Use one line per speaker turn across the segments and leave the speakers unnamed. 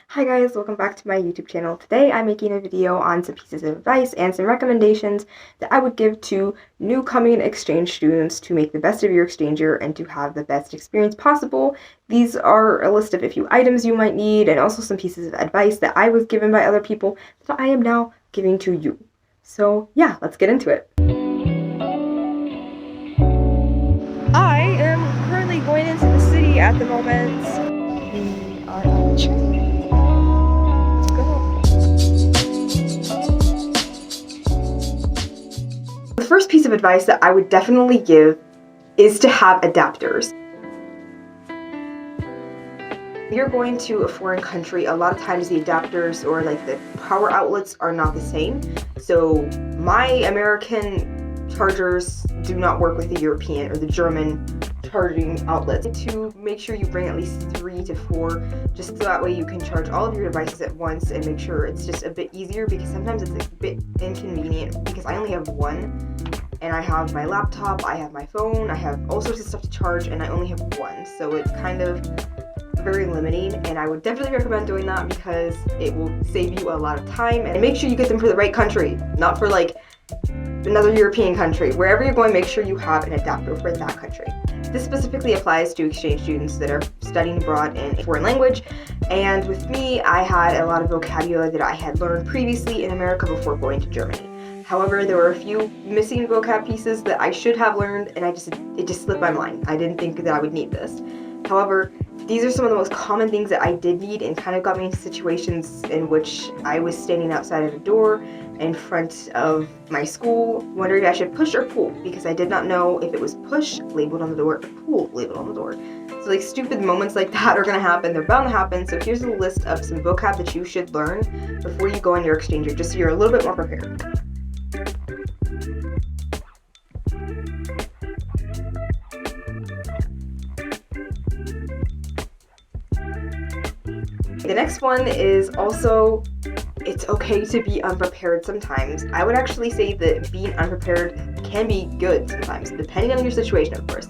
Hi guys, welcome back to my YouTube channel. Today I'm making a video on some pieces of advice and some recommendations that I would give to new coming exchange students to make the best of your exchange year and to have the best experience possible. These are a list of a few items you might need and also some pieces of advice that I was given by other people that I am now giving to you. So yeah, let's get into it. I am currently going into the city at the moment. We are on the train. The first piece of advice that I would definitely give is to have adapters. If you're going to a foreign country, a lot of times the adapters or like the power outlets are not the same. So my American chargers do not work with the European or the German charging outlets. To make sure you bring at least 3 to 4, just so that way you can charge all of your devices at once and make sure it's just a bit easier, because sometimes it's a bit inconvenient because I only have one and I have my laptop, I have my phone, I have all sorts of stuff to charge, and I only have one, so it's kind of very limiting, and I would definitely recommend doing that because it will save you a lot of time. And make sure you get them for the right country, not for like another European country. Wherever you're going, make sure you have an adapter for that country. This specifically applies to exchange students that are studying abroad in a foreign language, and with me, I had a lot of vocabulary that I had learned previously in America before going to Germany. However, there were a few missing vocab pieces that I should have learned, and it just slipped my mind. I didn't think that I would need this. However, these are some of the most common things that I did need, and kind of got me into situations in which I was standing outside of a door in front of my school, wondering if I should push or pull, because I did not know if it was push labeled on the door or pull labeled on the door. So like stupid moments like that are gonna happen, they're bound to happen. So here's a list of some vocab that you should learn before you go on your exchange year, just so you're a little bit more prepared. The next one is also, it's okay to be unprepared sometimes. I would actually say that being unprepared can be good sometimes, depending on your situation, of course.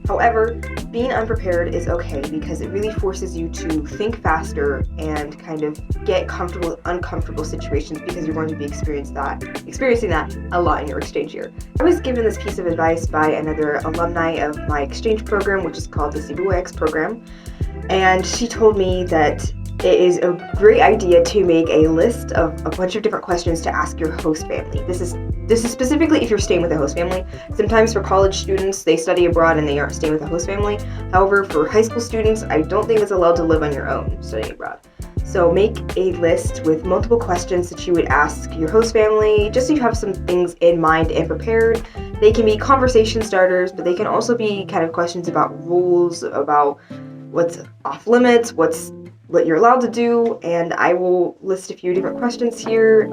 However, being unprepared is okay because it really forces you to think faster and kind of get comfortable with uncomfortable situations, because you're going to be experiencing that a lot in your exchange year. I was given this piece of advice by another alumni of my exchange program, which is called the CBYX program, and she told me that it is a great idea to make a list of a bunch of different questions to ask your host family. This is specifically if you're staying with a host family. Sometimes for college students, they study abroad and they aren't staying with a host family. However, for high school students, I don't think it's allowed to live on your own studying abroad. So make a list with multiple questions that you would ask your host family, just so you have some things in mind and prepared. They can be conversation starters, but they can also be kind of questions about rules, about what's off limits, what you're allowed to do, and I will list a few different questions here.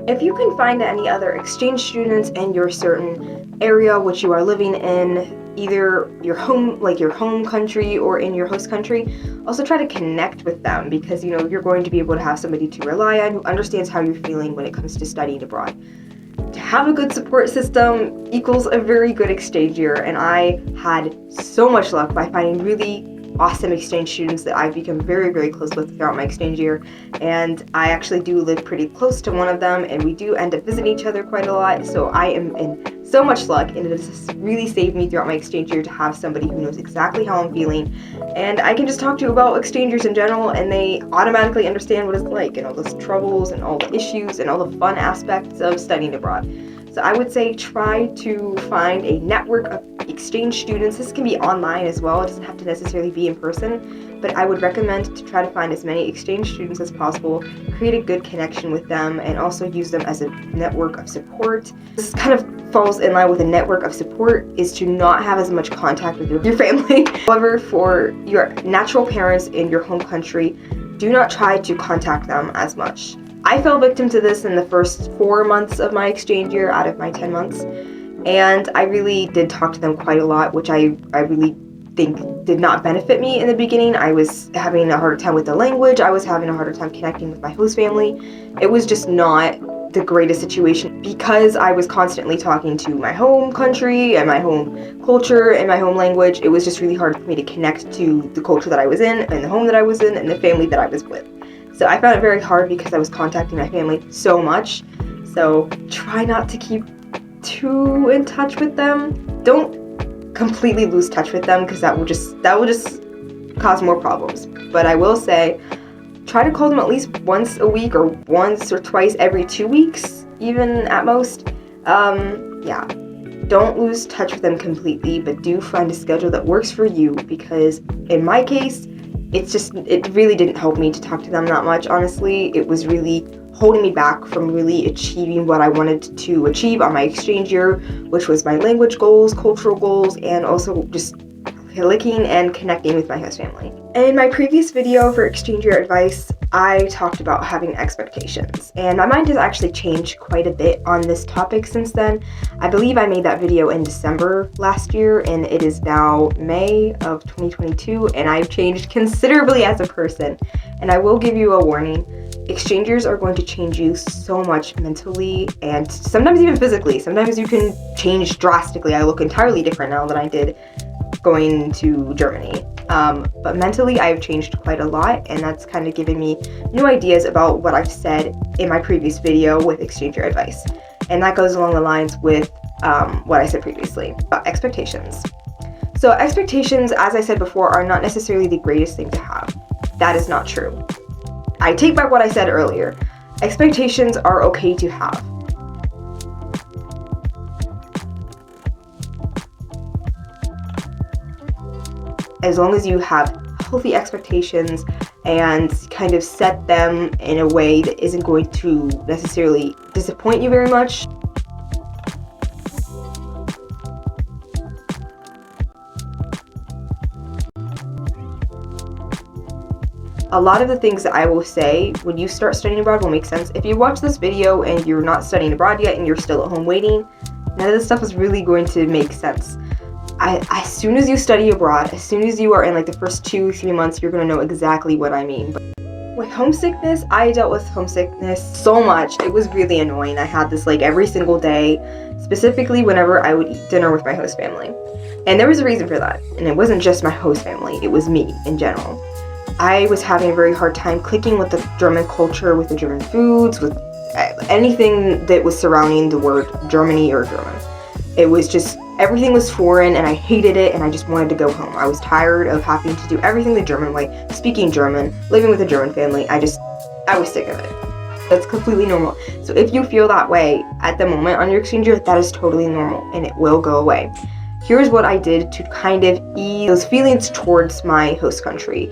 If you can find any other exchange students in your certain area which you are living in, either your home country or in your host country, also try to connect with them, because you're going to be able to have somebody to rely on who understands how you're feeling when it comes to studying abroad. To have a good support system equals a very good exchange year, and I had so much luck by finding really awesome exchange students that I've become very, very close with throughout my exchange year. And I actually do live pretty close to one of them, and we do end up visiting each other quite a lot. So I am in so much luck, and it has really saved me throughout my exchange year to have somebody who knows exactly how I'm feeling. And I can just talk to you about exchange years in general, and they automatically understand what it's like, and all the troubles and all the issues and all the fun aspects of studying abroad. So I would say try to find a network of exchange students. This can be online as well, it doesn't have to necessarily be in person, but I would recommend to try to find as many exchange students as possible, create a good connection with them, and also use them as a network of support. This kind of falls in line with a network of support, is to not have as much contact with your family. However, for your natural parents in your home country, do not try to contact them as much. I fell victim to this in the first 4 months of my exchange year out of my 10 months, and I really did talk to them quite a lot, which I really think did not benefit me in the beginning. I was having a harder time with the language. I was having a harder time connecting with my host family. It was just not the greatest situation because I was constantly talking to my home country and my home culture and my home language. It was just really hard for me to connect to the culture that I was in and the home that I was in and the family that I was with. So I found it very hard because I was contacting my family so much. So try not to keep too in touch with them. Don't completely lose touch with them because that will just cause more problems. But I will say, try to call them at least once a week or once or twice every 2 weeks, even at most. Yeah, don't lose touch with them completely, but do find a schedule that works for you, because in my case, it really didn't help me to talk to them that much, honestly. It was really holding me back from really achieving what I wanted to achieve on my exchange year, which was my language goals, cultural goals, and also just clicking and connecting with my host family. In my previous video for exchange year advice, I talked about having expectations, and my mind has actually changed quite a bit on this topic since then. I believe I made that video in December last year, and it is now May of 2022, and I've changed considerably as a person. And I will give you a warning, exchange years are going to change you so much mentally and sometimes even physically. Sometimes you can change drastically. I look entirely different now than I did going to Germany. But mentally I've changed quite a lot, and that's kind of given me new ideas about what I've said in my previous video with exchange year advice. And that goes along the lines with what I said previously about expectations. So expectations, as I said before, are not necessarily the greatest thing to have. That is not true. I take back what I said earlier. Expectations are okay to have. As long as you have healthy expectations and kind of set them in a way that isn't going to necessarily disappoint you very much. A lot of the things that I will say when you start studying abroad will make sense. If you watch this video and you're not studying abroad yet and you're still at home waiting, none of this stuff is really going to make sense. As soon as you study abroad, as soon as you are in like the first 2-3 months, you're going to know exactly what I mean. But with homesickness, I dealt with homesickness so much. It was really annoying. I had this like every single day, specifically whenever I would eat dinner with my host family. And there was a reason for that. And it wasn't just my host family, it was me in general. I was having a very hard time clicking with the German culture, with the German foods, with anything that was surrounding the word Germany or German. It was just, everything was foreign and I hated it, and I just wanted to go home. I was tired of having to do everything the German way, speaking German, living with a German family. I was sick of it. That's completely normal. So if you feel that way at the moment on your exchange year, that is totally normal and it will go away. Here's what I did to kind of ease those feelings towards my host country.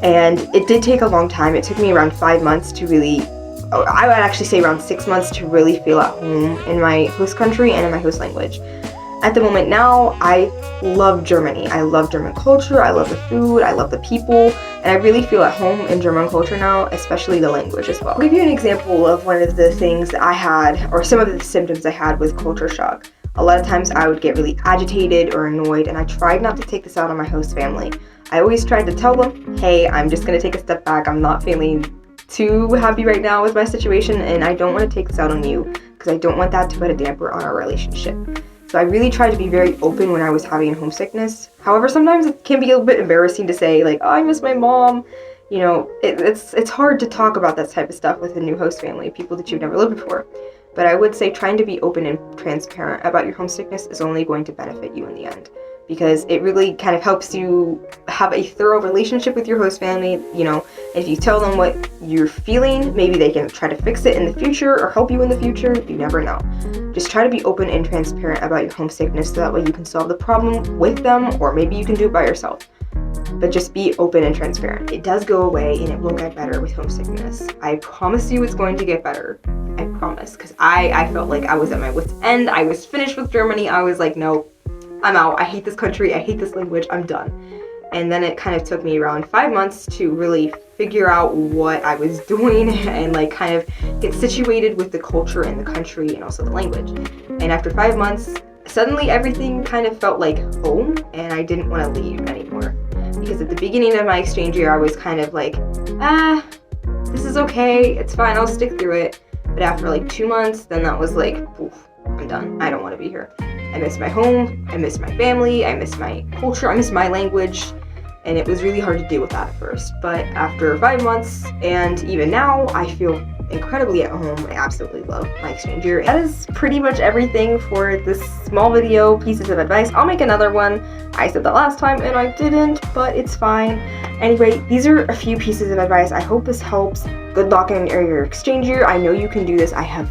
And it did take a long time. It took me around 5 months to really, I would actually say around 6 months to really feel at home in my host country and in my host language. At the moment now, I love Germany. I love German culture, I love the food, I love the people, and I really feel at home in German culture now, especially the language as well. I'll give you an example of one of the things that I had, or some of the symptoms I had with culture shock. A lot of times I would get really agitated or annoyed, and I tried not to take this out on my host family. I always tried to tell them, hey, I'm just going to take a step back. I'm not feeling too happy right now with my situation, and I don't want to take this out on you because I don't want that to put a damper on our relationship. So I really tried to be very open when I was having homesickness. However, sometimes it can be a little bit embarrassing to say, like, oh, I miss my mom. You know, it's hard to talk about that type of stuff with a new host family, people that you've never lived before. But I would say trying to be open and transparent about your homesickness is only going to benefit you in the end, because it really kind of helps you have a thorough relationship with your host family. You know, if you tell them what you're feeling, maybe they can try to fix it in the future or help you in the future. You never know. Just try to be open and transparent about your homesickness so that way you can solve the problem with them, or maybe you can do it by yourself. But just be open and transparent. It does go away and it will get better with homesickness. I promise you it's going to get better. I promise. Because I felt like I was at my wit's end. I was finished with Germany. I was like, no, I'm out. I hate this country. I hate this language. I'm done. And then it kind of took me around 5 months to really figure out what I was doing and like kind of get situated with the culture and the country and also the language. And after 5 months, suddenly everything kind of felt like home, and I didn't want to leave anymore. Because at the beginning of my exchange year, I was kind of like, this is okay, it's fine, I'll stick through it. But after like 2 months, then that was like, poof, I'm done. I don't want to be here. I miss my home, I miss my family, I miss my culture, I miss my language, and it was really hard to deal with that at first. But after 5 months, and even now, I feel incredibly at home. I absolutely love my exchange year. That is pretty much everything for this small video, pieces of advice. I'll make another one. I said that last time and I didn't, but it's fine. Anyway, these are a few pieces of advice. I hope this helps. Good luck in your exchange year. I know you can do this. I have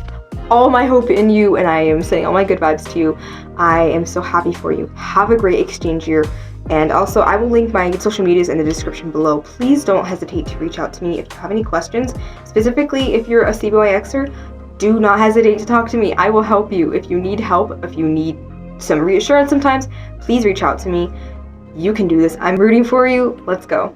all my hope in you, and I am sending all my good vibes to you. I am so happy for you. Have a great exchange year. And also, I will link my social medias in the description below. Please don't hesitate to reach out to me if you have any questions. Specifically, if you're a CBYXer, do not hesitate to talk to me. I will help you. If you need help, if you need some reassurance sometimes, please reach out to me. You can do this. I'm rooting for you. Let's go.